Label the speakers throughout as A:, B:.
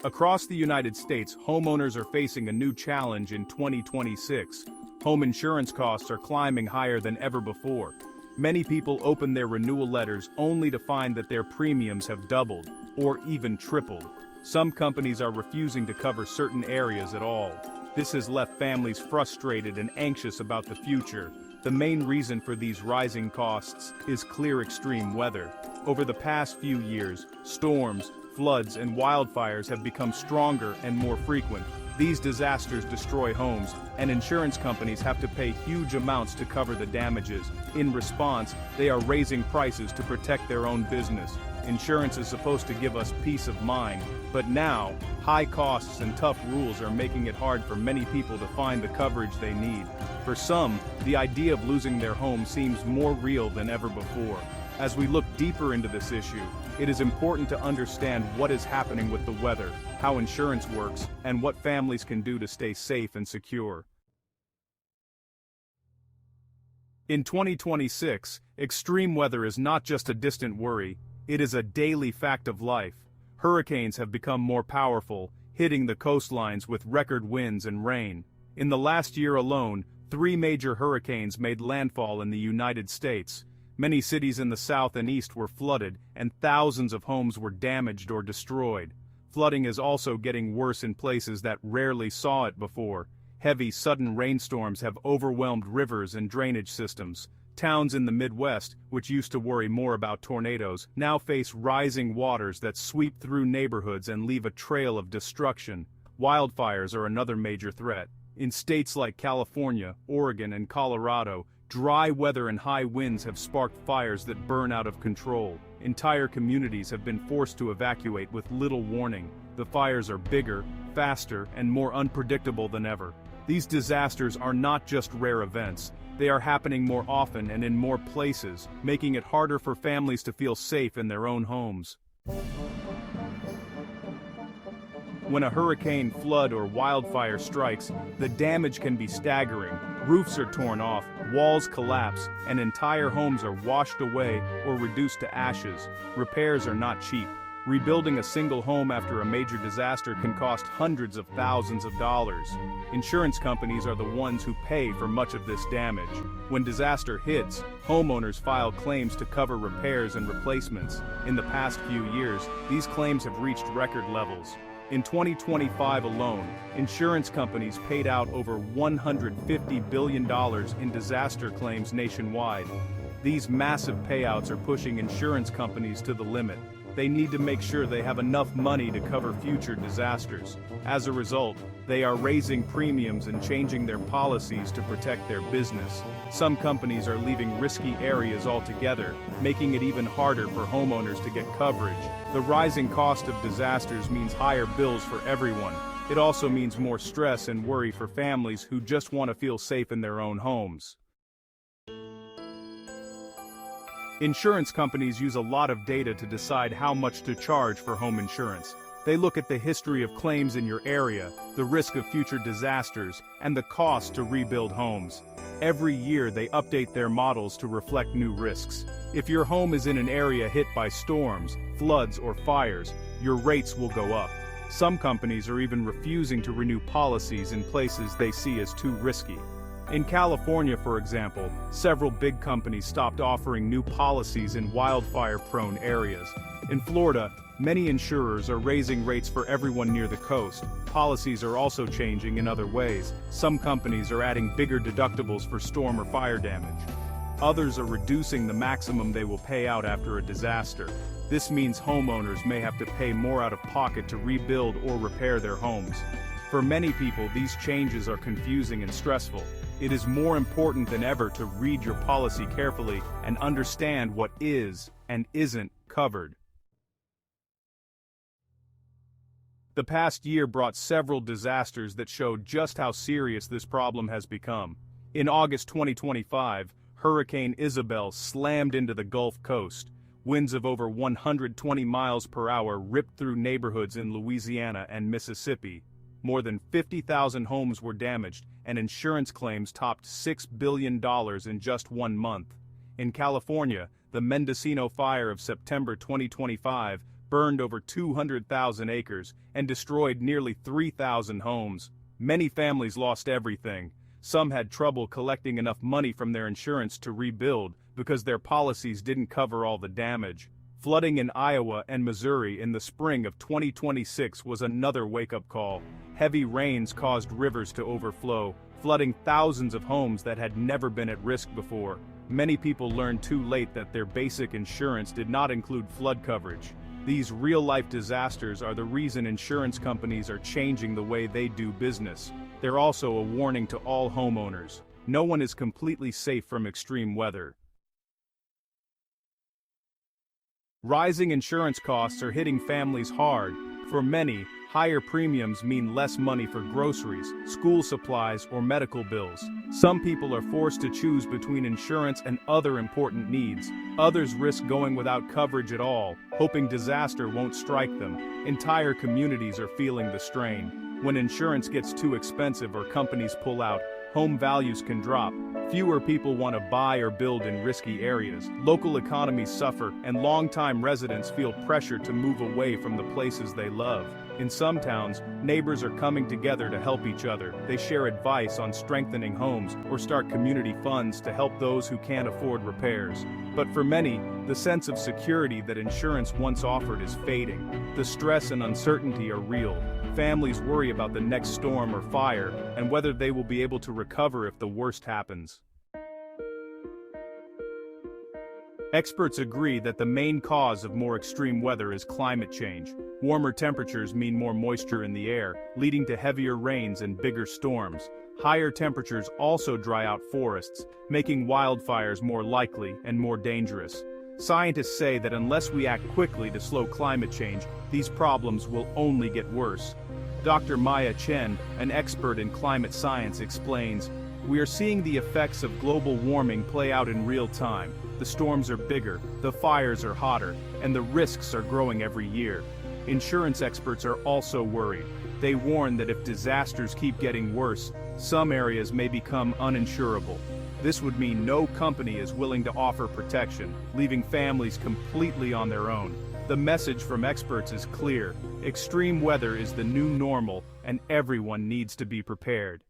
A: Across the United States, homeowners are facing a new challenge in 2026. Home insurance costs are climbing higher than ever before. Many people open their renewal letters only to find that their premiums have doubled, or even tripled. Some companies are refusing to cover certain areas at all. This has left families frustrated and anxious about the future. The main reason for these rising costs is clear extreme weather. Over the past few years, storms, floods, and wildfires have become stronger and more frequent. These disasters destroy homes, and insurance companies have to pay huge amounts to cover the damages. In response, they are raising prices to protect their own business. Insurance is supposed to give us peace of mind, but now, high costs and tough rules are making it hard for many people to find the coverage they need. For some, the idea of losing their home seems more real than ever before. As we look deeper into this issue, it is important to understand what is happening with the weather, how insurance works, and what families can do to stay safe and secure. In 2026, extreme weather is not just a distant worry, it is a daily fact of life. Hurricanes have become more powerful, hitting the coastlines with record winds and rain. In the last year alone, 3 major hurricanes made landfall in the United States. Many cities in the south and east were flooded, and thousands of homes were damaged or destroyed. Flooding is also getting worse in places that rarely saw it before. Heavy, sudden rainstorms have overwhelmed rivers and drainage systems. Towns in the Midwest, which used to worry more about tornadoes, now face rising waters that sweep through neighborhoods and leave a trail of destruction. Wildfires are another major threat. In states like California, Oregon, and Colorado, dry weather and high winds have sparked fires that burn out of control. Entire communities have been forced to evacuate with little warning. The fires are bigger, faster, and more unpredictable than ever. These disasters are not just rare events. They are happening more often and in more places, making it harder for families to feel safe in their own homes. When a hurricane, flood, or wildfire strikes, the damage can be staggering. Roofs are torn off, walls collapse, and entire homes are washed away or reduced to ashes. Repairs are not cheap. Rebuilding a single home after a major disaster can cost hundreds of thousands of dollars. Insurance companies are the ones who pay for much of this damage. When disaster hits, homeowners file claims to cover repairs and replacements. In the past few years, these claims have reached record levels. In 2025 alone, insurance companies paid out over $150 billion in disaster claims nationwide. These massive payouts are pushing insurance companies to the limit. They need to make sure they have enough money to cover future disasters. As a result, they are raising premiums and changing their policies to protect their business. Some companies are leaving risky areas altogether, making it even harder for homeowners to get coverage. The rising cost of disasters means higher bills for everyone. It also means more stress and worry for families who just want to feel safe in their own homes. Insurance companies use a lot of data to decide how much to charge for home insurance. They look at the history of claims in your area, the risk of future disasters, and the cost to rebuild homes. Every year they update their models to reflect new risks. If your home is in an area hit by storms, floods, or fires, your rates will go up. Some companies are even refusing to renew policies in places they see as too risky. In California, for example, several big companies stopped offering new policies in wildfire-prone areas. In Florida, many insurers are raising rates for everyone near the coast. Policies are also changing in other ways. Some companies are adding bigger deductibles for storm or fire damage. Others are reducing the maximum they will pay out after a disaster. This means homeowners may have to pay more out of pocket to rebuild or repair their homes. For many people, these changes are confusing and stressful. It is more important than ever to read your policy carefully and understand what is and isn't covered. The past year brought several disasters that showed just how serious this problem has become. In August 2025, Hurricane Isabel slammed into the Gulf Coast. Winds of over 120 miles per hour ripped through neighborhoods in Louisiana and Mississippi. More than 50,000 homes were damaged, and insurance claims topped $6 billion in just 1 month. In California, the Mendocino fire of September 2025 burned over 200,000 acres, and destroyed nearly 3,000 homes. Many families lost everything. Some had trouble collecting enough money from their insurance to rebuild because their policies didn't cover all the damage. Flooding in Iowa and Missouri in the spring of 2026 was another wake-up call. Heavy rains caused rivers to overflow, flooding thousands of homes that had never been at risk before. Many people learned too late that their basic insurance did not include flood coverage. These real-life disasters are the reason insurance companies are changing the way they do business. They're also a warning to all homeowners. No one is completely safe from extreme weather. Rising insurance costs are hitting families hard. For many, higher premiums mean less money for groceries, school supplies, or medical bills. Some people are forced to choose between insurance and other important needs. Others risk going without coverage at all, hoping disaster won't strike them. Entire communities are feeling the strain. When insurance gets too expensive or companies pull out, home values can drop. Fewer people want to buy or build in risky areas. Local economies suffer, and long-time residents feel pressure to move away from the places they love. In some towns, neighbors are coming together to help each other. They share advice on strengthening homes or start community funds to help those who can't afford repairs. But for many, the sense of security that insurance once offered is fading. The stress and uncertainty are real. Families worry about the next storm or fire, and whether they will be able to recover if the worst happens. Experts agree that the main cause of more extreme weather is climate change. Warmer temperatures mean more moisture in the air, leading to heavier rains and bigger storms. Higher temperatures also dry out forests, making wildfires more likely and more dangerous. Scientists say that unless we act quickly to slow climate change, these problems will only get worse. Dr. Maya Chen, an expert in climate science, explains, "We are seeing the effects of global warming play out in real time. The storms are bigger, the fires are hotter, and the risks are growing every year." Insurance experts are also worried. They warn that if disasters keep getting worse, some areas may become uninsurable. This would mean no company is willing to offer protection, leaving families completely on their own. The message from experts is clear: extreme weather is the new normal, and everyone needs to be prepared.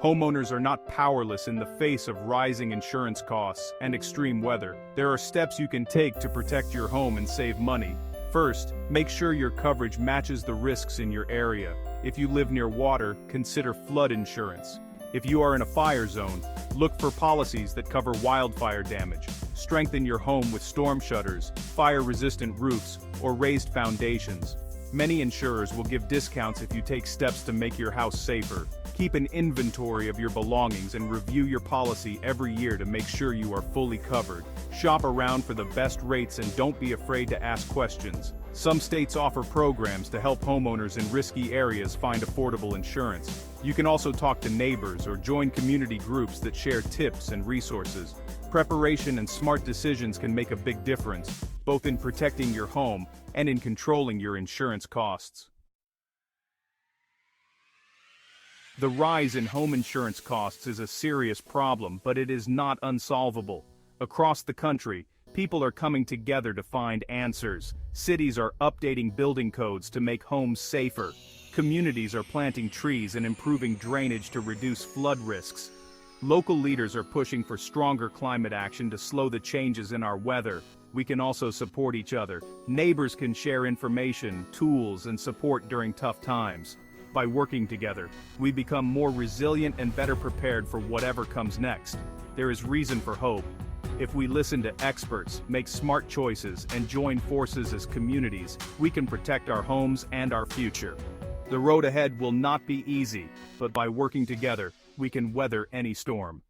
A: Homeowners are not powerless in the face of rising insurance costs and extreme weather. There are steps you can take to protect your home and save money. First, make sure your coverage matches the risks in your area. If you live near water, consider flood insurance. If you are in a fire zone, look for policies that cover wildfire damage. Strengthen your home with storm shutters, fire-resistant roofs, or raised foundations. Many insurers will give discounts if you take steps to make your house safer. Keep an inventory of your belongings and review your policy every year to make sure you are fully covered. Shop around for the best rates and don't be afraid to ask questions. Some states offer programs to help homeowners in risky areas find affordable insurance. You can also talk to neighbors or join community groups that share tips and resources. Preparation and smart decisions can make a big difference, both in protecting your home and in controlling your insurance costs. The rise in home insurance costs is a serious problem, but it is not unsolvable. Across the country, people are coming together to find answers. Cities are updating building codes to make homes safer. Communities are planting trees and improving drainage to reduce flood risks. Local leaders are pushing for stronger climate action to slow the changes in our weather. We can also support each other. Neighbors can share information, tools, and support during tough times. By working together, we become more resilient and better prepared for whatever comes next. There is reason for hope. If we listen to experts, make smart choices, and join forces as communities, we can protect our homes and our future. The road ahead will not be easy, but by working together, we can weather any storm.